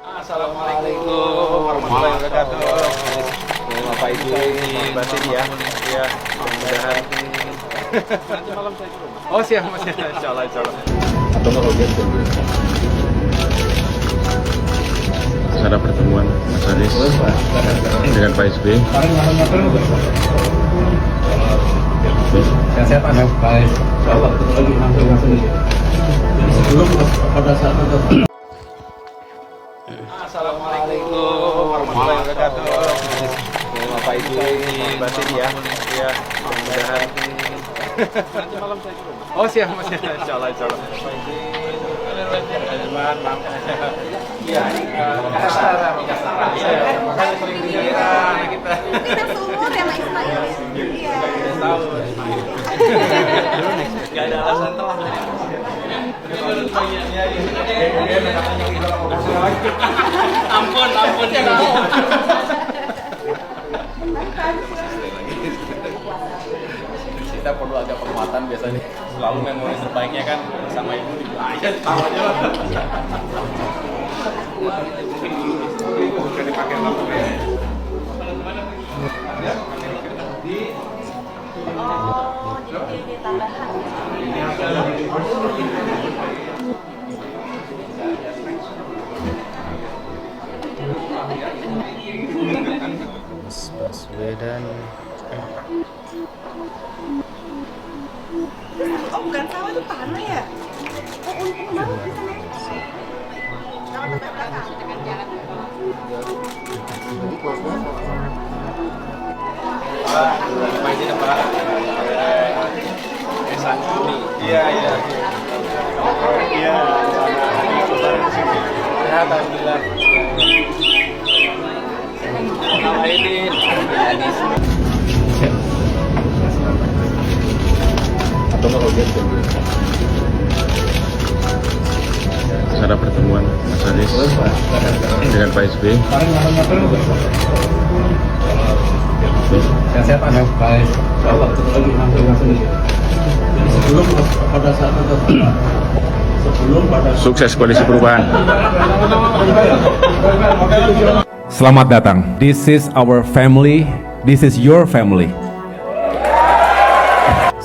Assalamualaikum warahmatullahi wabarakatuh. Bapak Ibu batin ya. Ya, mudah-mudahan. Nanti malam saya ke rumah. Oh, siap Mas. Insyaallah. Atau mau Acara pertemuan Mas Anies dengan Pak SB. Sehat-sehat Mas. Baik. Insyaallah ketemu lagi langsung. Sebelum pada saat itu. Assalamualaikum warahmatullahi wabarakatuh. Bapak Ibu batin ya. Ya, mudah-mudahan. Nanti malam saya ke rumah. Oh, siap Mas. Insyaallah. Iya, makanya sering dikira anak kita. Kita seumur ya Mas Ismail. Iya. Tahu Ismail. Gak ada alasan telah. Ampun ya. Kita perlu agak penguatan biasanya. Selalu memori terbaiknya kan sama ibu di aja tahu aja lah. Bukan dipakai laptopnya. Oh, di tambahan. Mas Baswedan. Oh, bukan sawah itu tanah ya? Oh, untung banget bisa naik. Jangan sampai belakang. Dengan jalan. Pak izin Pak. Iya. Iya. Sehat alhamdulillah. Nama ini Anies. Atau mau acara pertemuan Mas Anies dengan Pak SB. Sehat-sehat Mas. Baik. Insyaallah ketemu lagi langsung. Sebelum pada saat itu. Sukses koalisi perubahan. Selamat datang. This is our family. This is your family.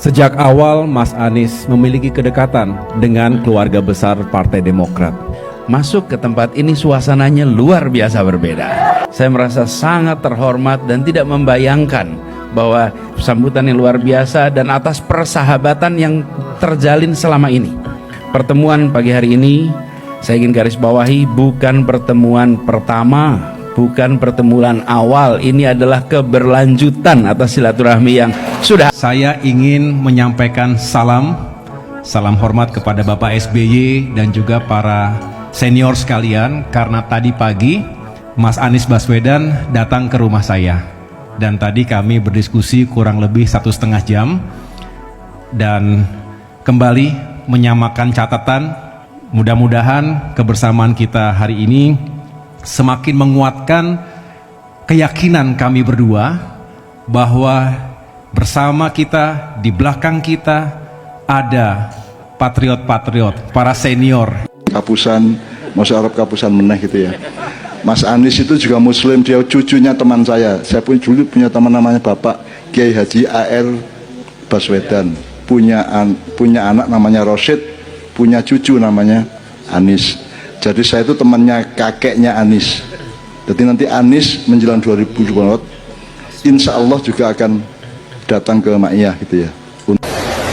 Sejak awal Mas Anies memiliki kedekatan dengan keluarga besar Partai Demokrat. Masuk ke tempat ini suasananya luar biasa berbeda. Saya merasa sangat terhormat dan tidak membayangkan bahwa sambutan yang luar biasa dan atas persahabatan yang terjalin selama ini. Pertemuan pagi hari ini saya ingin garis bawahi bukan pertemuan pertama, bukan pertemuan awal. Ini adalah keberlanjutan atas silaturahmi yang sudah. Saya ingin menyampaikan salam hormat kepada Bapak SBY dan juga para senior sekalian, karena tadi pagi Mas Anies Baswedan datang ke rumah saya dan tadi kami berdiskusi kurang lebih 1,5 jam dan kembali menyamakan catatan. Mudah-mudahan kebersamaan kita hari ini semakin menguatkan keyakinan kami berdua bahwa bersama kita, di belakang kita ada patriot-patriot, para senior. Kapusan, Mas Arab Kapusan meneh gitu ya. Mas Anies itu juga muslim, dia cucunya teman saya. Saya pun dulu punya teman namanya Bapak Kiai Haji A.R. Baswedan. Punya anak namanya Rosid, punya cucu namanya Anies. Jadi saya itu temannya kakeknya Anies. Jadi nanti Anies menjelang 2024 insya Allah juga akan datang ke Maiyah gitu ya.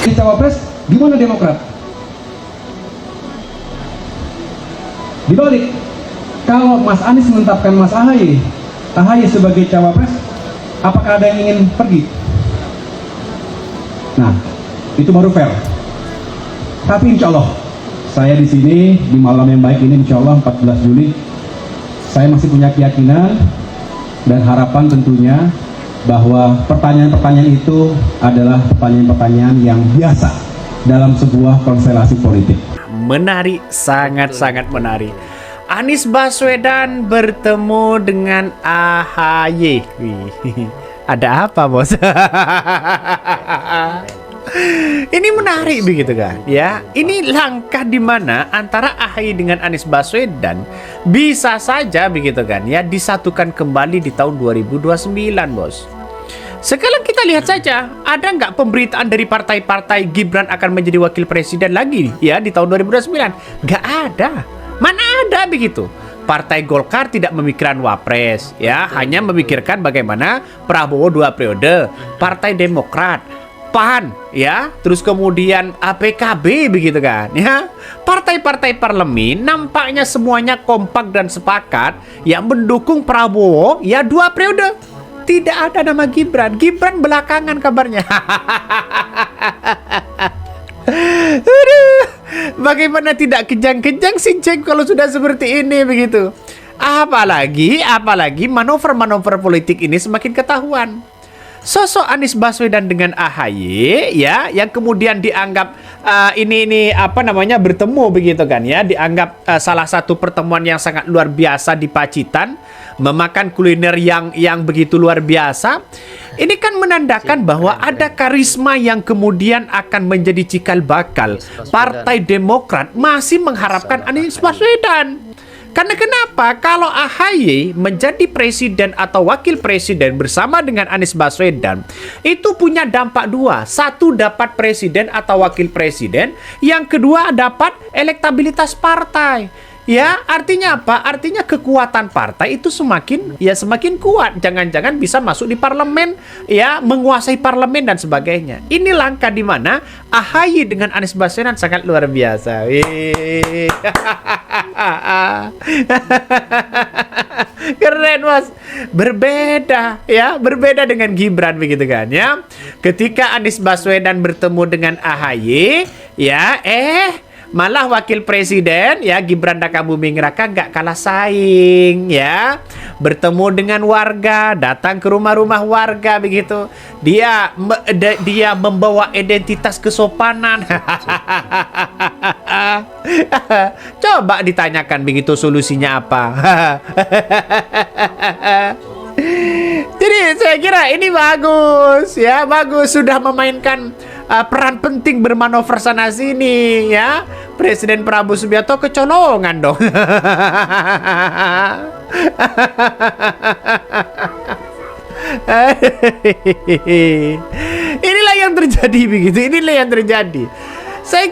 Di Cawapres gimana Demokrat? Dibalik, kalau Mas Anies menetapkan Mas AHY sebagai Cawapres, apakah ada yang ingin pergi? Nah, itu baru fair. Tapi insya Allah saya di sini di malam yang baik ini, insya Allah 14 Juli, saya masih punya keyakinan dan harapan tentunya bahwa pertanyaan-pertanyaan itu adalah pertanyaan-pertanyaan yang biasa dalam sebuah konstelasi politik. Menarik, sangat-sangat menarik. Anies Baswedan bertemu dengan AHY. Wih, ada apa bos? Ini menarik begitu kan ya. Ini langkah di mana antara AHY dengan Anies Baswedan bisa saja begitu kan ya disatukan kembali di tahun 2029, Bos. Sekarang kita lihat saja, ada nggak pemberitaan dari partai-partai Gibran akan menjadi wakil presiden lagi ya di tahun 2029? Nggak ada. Mana ada begitu? Partai Golkar tidak memikirkan wapres ya, hanya memikirkan bagaimana Prabowo 2 periode. Partai Demokrat, PAN ya, terus kemudian PKB begitu kan ya. Partai-partai parlemen nampaknya semuanya kompak dan sepakat yang mendukung Prabowo ya 2 periode. Tidak ada nama Gibran. Gibran belakangan kabarnya. Aduh, bagaimana tidak kejang-kejang si Ceng kalau sudah seperti ini begitu. Apalagi manuver-manuver politik ini semakin ketahuan. Sosok Anies Baswedan dengan AHY ya yang kemudian dianggap ini apa namanya bertemu begitu kan ya, dianggap salah satu pertemuan yang sangat luar biasa di Pacitan, memakan kuliner yang begitu luar biasa. Ini kan menandakan bahwa ada karisma yang kemudian akan menjadi cikal bakal Partai Demokrat masih mengharapkan Anies Baswedan. Karena kenapa? Kalau AHY menjadi presiden atau wakil presiden bersama dengan Anies Baswedan, itu punya dampak dua. Satu, dapat presiden atau wakil presiden. Yang kedua, dapat elektabilitas partai. Ya, artinya apa? Artinya kekuatan partai itu semakin kuat. Jangan-jangan bisa masuk di parlemen, ya, menguasai parlemen dan sebagainya. Ini langkah di mana AHY dengan Anies Baswedan sangat luar biasa. Keren, Mas. Berbeda, ya, berbeda dengan Gibran begitu kan, ya. Ketika Anies Baswedan bertemu dengan AHY, ya, malah wakil presiden ya Gibran Rakabuming Raka nggak kalah saing ya, bertemu dengan warga, datang ke rumah-rumah warga begitu, dia membawa identitas kesopanan. Coba ditanyakan begitu solusinya apa. Jadi saya kira ini bagus ya, bagus sudah memainkan peran penting bermanuver sana sini ya. Presiden Prabowo Subianto kecolongan dong. Inilah yang terjadi begitu. Inilah yang terjadi. Saya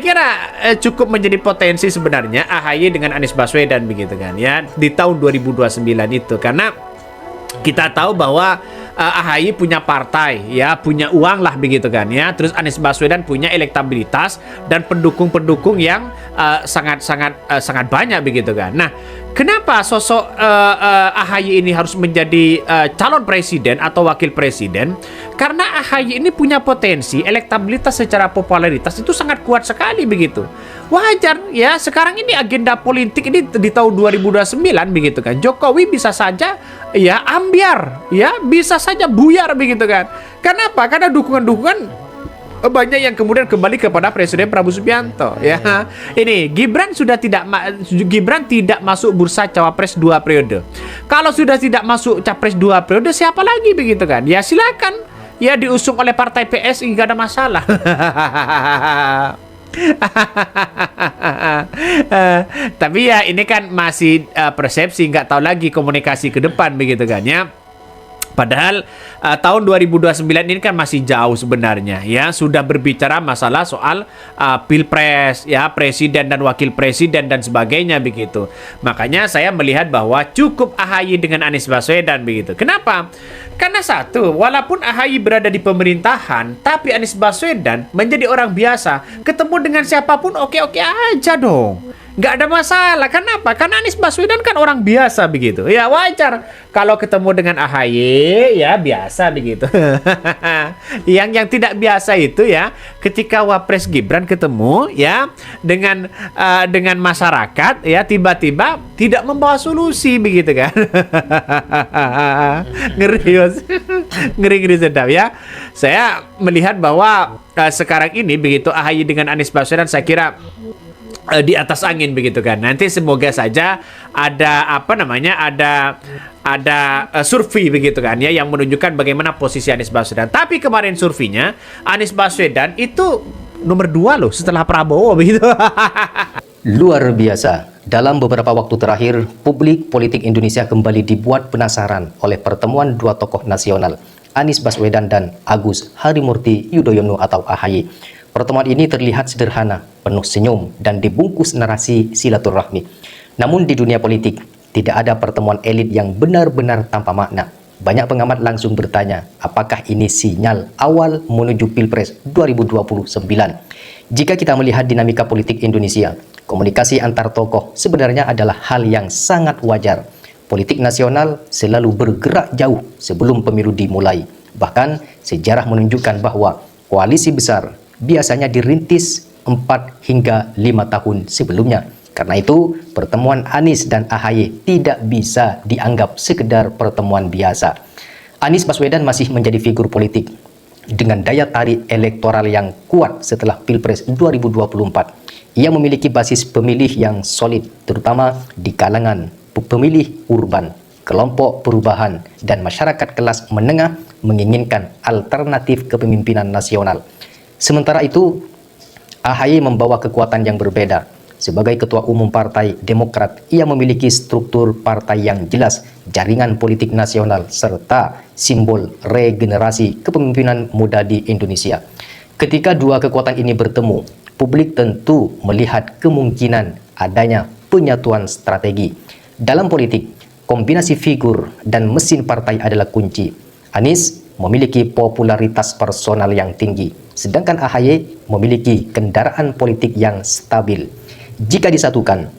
kira cukup menjadi potensi sebenarnya AHY dengan Anies Baswedan begitu kan ya di tahun 2029 itu, karena kita tahu bahwa AHY punya partai ya, punya uang lah begitu kan ya. Terus Anies Baswedan punya elektabilitas dan pendukung-pendukung yang sangat banyak begitu kan. Nah, kenapa sosok AHY ini harus menjadi calon presiden atau wakil presiden? Karena AHY ini punya potensi elektabilitas secara popularitas itu sangat kuat sekali begitu. Wajar ya, sekarang ini agenda politik ini di tahun 2029 begitu kan. Jokowi bisa saja ya ambiar ya, bisa saja buyar begitu kan. Kenapa? Karena dukungan banyak yang kemudian kembali kepada Presiden Prabowo Subianto ya. Ini Gibran tidak masuk bursa cawapres 2 periode. Kalau sudah tidak masuk capres 2 periode, siapa lagi begitu kan? Ya silakan ya diusung oleh partai PSI, nggak ada masalah. Tapi ya ini kan masih persepsi, nggak tahu lagi komunikasi ke depan begitu kan ya. Padahal tahun 2029 ini kan masih jauh sebenarnya ya, sudah berbicara masalah soal pilpres ya, presiden dan wakil presiden dan sebagainya begitu. Makanya saya melihat bahwa cukup AHY dengan Anies Baswedan begitu. Kenapa? Karena satu, walaupun AHY berada di pemerintahan, tapi Anies Baswedan menjadi orang biasa, ketemu dengan siapapun oke-oke aja dong. Nggak ada masalah. Kenapa? Karena Anies Baswedan kan orang biasa begitu. Ya wajar kalau ketemu dengan AHY ya biasa begitu. Yang tidak biasa itu ya ketika Wapres Gibran ketemu ya dengan masyarakat ya, tiba-tiba tidak membawa solusi begitu kan. Ngeri, ngeri sedap ya. Saya melihat bahwa sekarang ini begitu AHY dengan Anies Baswedan, saya kira di atas angin begitu kan. Nanti semoga saja ada survei begitu kan ya yang menunjukkan bagaimana posisi Anies Baswedan. Tapi kemarin surveinya Anies Baswedan itu nomor 2 loh setelah Prabowo begitu. Luar biasa. Dalam beberapa waktu terakhir, publik politik Indonesia kembali dibuat penasaran oleh pertemuan dua tokoh nasional, Anies Baswedan dan Agus Harimurti Yudhoyono atau AHY. Pertemuan ini terlihat sederhana, penuh senyum, dan dibungkus narasi silaturahmi. Namun di dunia politik, tidak ada pertemuan elit yang benar-benar tanpa makna. Banyak pengamat langsung bertanya, apakah ini sinyal awal menuju Pilpres 2029? Jika kita melihat dinamika politik Indonesia, komunikasi antar tokoh sebenarnya adalah hal yang sangat wajar. Politik nasional selalu bergerak jauh sebelum pemilu dimulai. Bahkan, sejarah menunjukkan bahwa koalisi besar biasanya dirintis 4 hingga 5 tahun sebelumnya. Karena itu, pertemuan Anies dan AHY tidak bisa dianggap sekedar pertemuan biasa. Anies Baswedan masih menjadi figur politik dengan daya tarik elektoral yang kuat setelah Pilpres 2024. Ia memiliki basis pemilih yang solid, terutama di kalangan pemilih urban, kelompok perubahan, dan masyarakat kelas menengah menginginkan alternatif kepemimpinan nasional. Sementara itu, AHY membawa kekuatan yang berbeda. Sebagai Ketua Umum Partai Demokrat, ia memiliki struktur partai yang jelas, jaringan politik nasional, serta simbol regenerasi kepemimpinan muda di Indonesia. Ketika dua kekuatan ini bertemu, publik tentu melihat kemungkinan adanya penyatuan strategi. Dalam politik, kombinasi figur dan mesin partai adalah kunci. Anies memiliki popularitas personal yang tinggi, sedangkan AHY memiliki kendaraan politik yang stabil. Jika disatukan,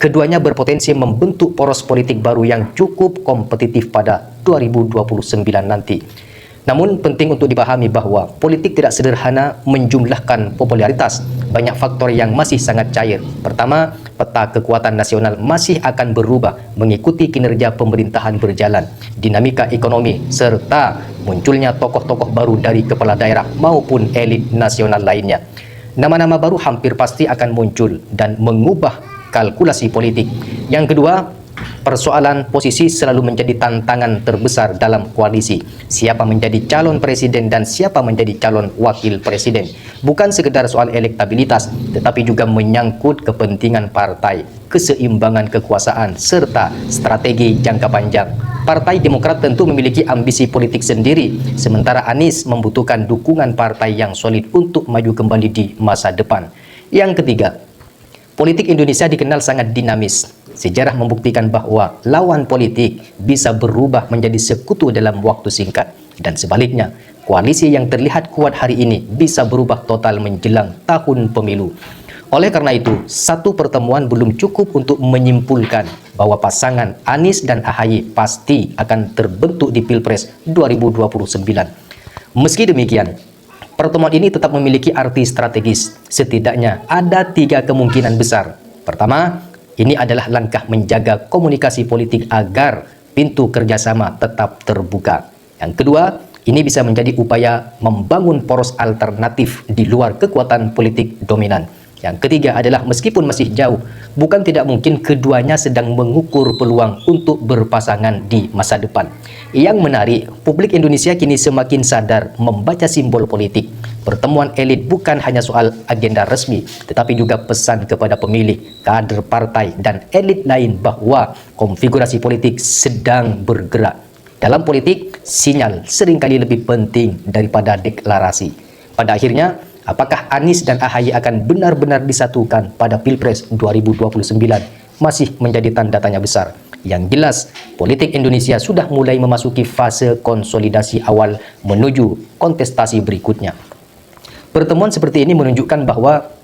keduanya berpotensi membentuk poros politik baru yang cukup kompetitif pada 2029 nanti. Namun penting untuk dipahami bahwa politik tidak sederhana menjumlahkan popularitas. Banyak faktor yang masih sangat cair. Pertama, peta kekuatan nasional masih akan berubah mengikuti kinerja pemerintahan berjalan, dinamika ekonomi, serta munculnya tokoh-tokoh baru dari kepala daerah maupun elit nasional lainnya. Nama-nama baru hampir pasti akan muncul dan mengubah kalkulasi politik. Yang kedua, persoalan posisi selalu menjadi tantangan terbesar dalam koalisi. Siapa menjadi calon presiden dan siapa menjadi calon wakil presiden. Bukan sekedar soal elektabilitas, tetapi juga menyangkut kepentingan partai, keseimbangan kekuasaan, serta strategi jangka panjang. Partai Demokrat tentu memiliki ambisi politik sendiri, sementara Anies membutuhkan dukungan partai yang solid untuk maju kembali di masa depan. Yang ketiga, politik Indonesia dikenal sangat dinamis. Sejarah membuktikan bahwa lawan politik bisa berubah menjadi sekutu dalam waktu singkat. Dan sebaliknya, koalisi yang terlihat kuat hari ini bisa berubah total menjelang tahun pemilu. Oleh karena itu, satu pertemuan belum cukup untuk menyimpulkan bahwa pasangan Anies dan AHY pasti akan terbentuk di Pilpres 2029. Meski demikian, pertemuan ini tetap memiliki arti strategis. Setidaknya ada 3 kemungkinan besar. Pertama, ini adalah langkah menjaga komunikasi politik agar pintu kerjasama tetap terbuka. Yang kedua, ini bisa menjadi upaya membangun poros alternatif di luar kekuatan politik dominan. Yang ketiga adalah meskipun masih jauh, bukan tidak mungkin keduanya sedang mengukur peluang untuk berpasangan di masa depan. Yang menarik, publik Indonesia kini semakin sadar membaca simbol politik. Pertemuan elit bukan hanya soal agenda resmi, tetapi juga pesan kepada pemilih, kader partai, dan elit lain bahwa konfigurasi politik sedang bergerak. Dalam politik, sinyal seringkali lebih penting daripada deklarasi. Pada akhirnya, apakah Anies dan AHY akan benar-benar disatukan pada Pilpres 2029 masih menjadi tanda tanya besar. Yang jelas, politik Indonesia sudah mulai memasuki fase konsolidasi awal menuju kontestasi berikutnya. Pertemuan seperti ini menunjukkan bahwa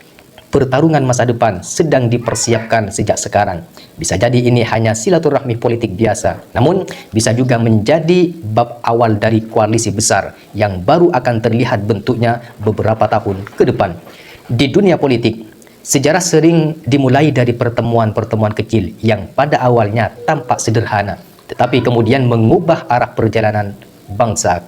pertarungan masa depan sedang dipersiapkan sejak sekarang. Bisa jadi ini hanya silaturahmi politik biasa, namun bisa juga menjadi bab awal dari koalisi besar yang baru akan terlihat bentuknya beberapa tahun ke depan. Di dunia politik, sejarah sering dimulai dari pertemuan-pertemuan kecil yang pada awalnya tampak sederhana, tetapi kemudian mengubah arah perjalanan bangsa